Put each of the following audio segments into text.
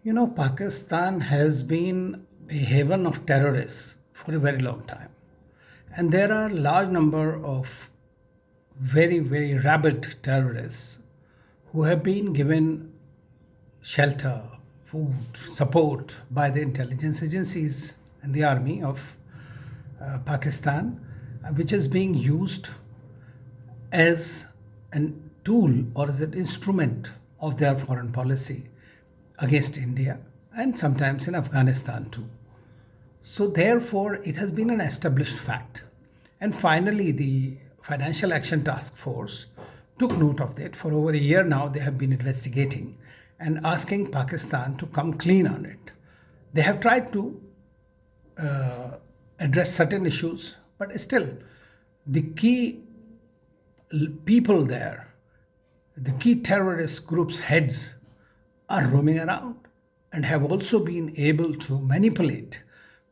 Pakistan has been a haven of terrorists for a very long time. And there are a large number of very, very rabid terrorists who have been given shelter, food, support by the intelligence agencies and the army of Pakistan, which is being used as a tool or as an instrument of their foreign policy against India and sometimes in Afghanistan too. So, therefore, it has been an established fact. And finally, the Financial Action Task Force took note of it. For over a year now, they have been investigating and asking Pakistan to come clean on it. They have tried to address certain issues, but still, the key people there, the key terrorist groups' heads are roaming around and have also been able to manipulate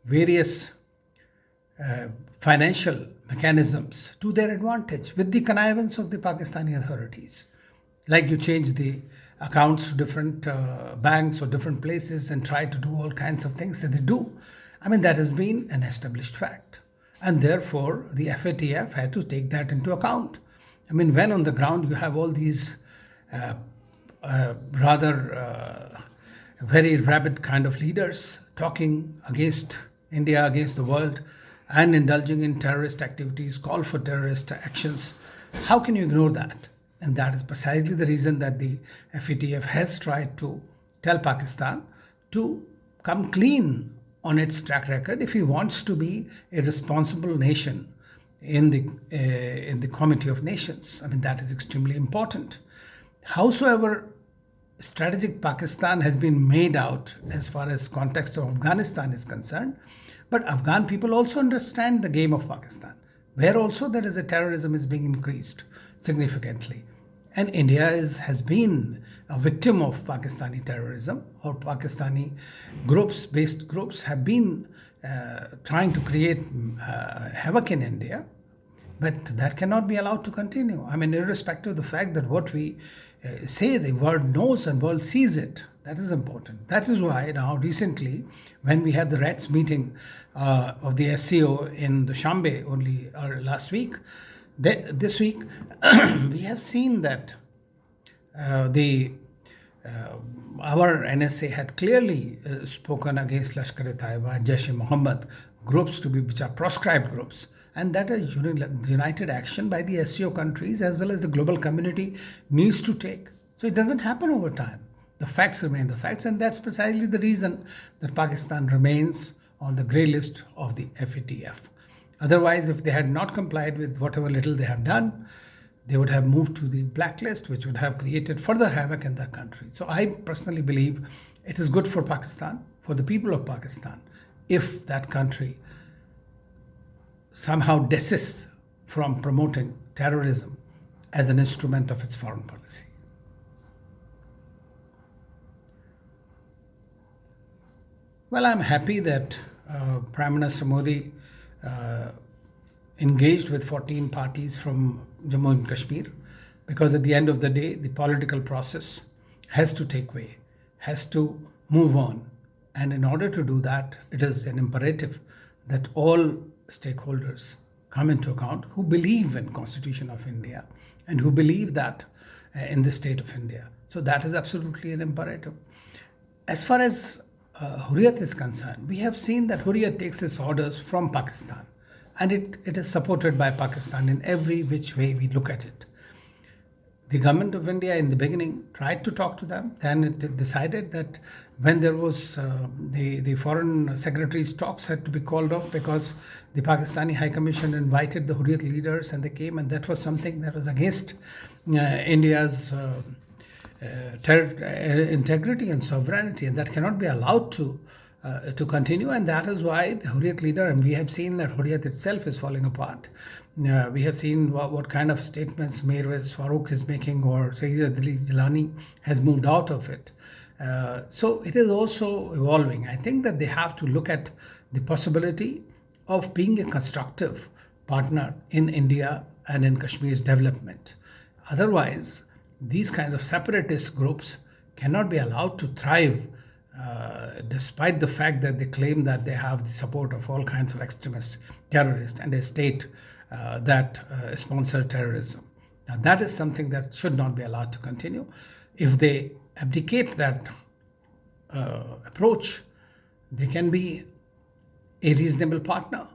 various financial mechanisms to their advantage with the connivance of the Pakistani authorities. Like you change the accounts to different banks or different places and try to do all kinds of things that they do. I mean, that has been an established fact. And therefore, the FATF had to take that into account. I mean, when on the ground you have all these rather very rabid kind of leaders talking against India, against the world, and indulging in terrorist activities, call for terrorist actions. How can you ignore that? And that is precisely the reason that the FATF has tried to tell Pakistan to come clean on its track record if he wants to be a responsible nation in the Committee of Nations. I mean, that is extremely important. Howsoever strategic Pakistan has been made out as far as context of Afghanistan is concerned, but Afghan people also understand the game of Pakistan, where also there is a terrorism is being increased significantly. And India has been a victim of Pakistani terrorism, or Pakistani based groups have been trying to create havoc in India. But that cannot be allowed to continue. I mean, irrespective of the fact that what we say, the world knows and world sees it. That is important. That is why now recently, when we had the RATS meeting of the SCO in the Shambe only last week, this week, we have seen that our NSA had clearly spoken against Lashkar-e-Taiba and Jaish-e-Mohammed groups which are proscribed groups, and that a united action by the SCO countries as well as the global community needs to take. So it doesn't happen over time. The facts remain the facts, and that's precisely the reason that Pakistan remains on the grey list of the FATF. Otherwise, if they had not complied with whatever little they have done, they would have moved to the blacklist, which would have created further havoc in their country. So I personally believe it is good for Pakistan, for the people of Pakistan, if that country somehow desists from promoting terrorism as an instrument of its foreign policy. Well, I'm happy that Prime Minister Modi engaged with 14 parties from Jammu and Kashmir, because at the end of the day, the political process has to take way, has to move on. And in order to do that, it is an imperative that all stakeholders come into account who believe in Constitution of India and who believe that in the state of India. So that is absolutely an imperative. As far as Hurriat is concerned, we have seen that Hurriat takes its orders from Pakistan, and it is supported by Pakistan in every which way we look at it. The government of India in the beginning tried to talk to them. Then it decided that when there was the foreign secretary's talks had to be called off because the Pakistani High Commission invited the Hurriyat leaders and they came, and that was something that was against India's integrity and sovereignty, and that cannot be allowed to continue. And that is why the Hurriyat leader, and we have seen that Hurriyat itself is falling apart. We have seen what kind of statements Mirwais Farooq is making, or Sayyid Ali Jilani has moved out of it. So it is also evolving. I think that they have to look at the possibility of being a constructive partner in India and in Kashmir's development. Otherwise, these kind of separatist groups cannot be allowed to thrive despite the fact that they claim that they have the support of all kinds of extremist terrorists and a state that sponsor terrorism. Now, that is something that should not be allowed to continue. If they abdicate that approach, they can be a reasonable partner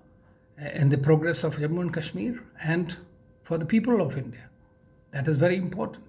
in the progress of Jammu and Kashmir and for the people of India. That is very important.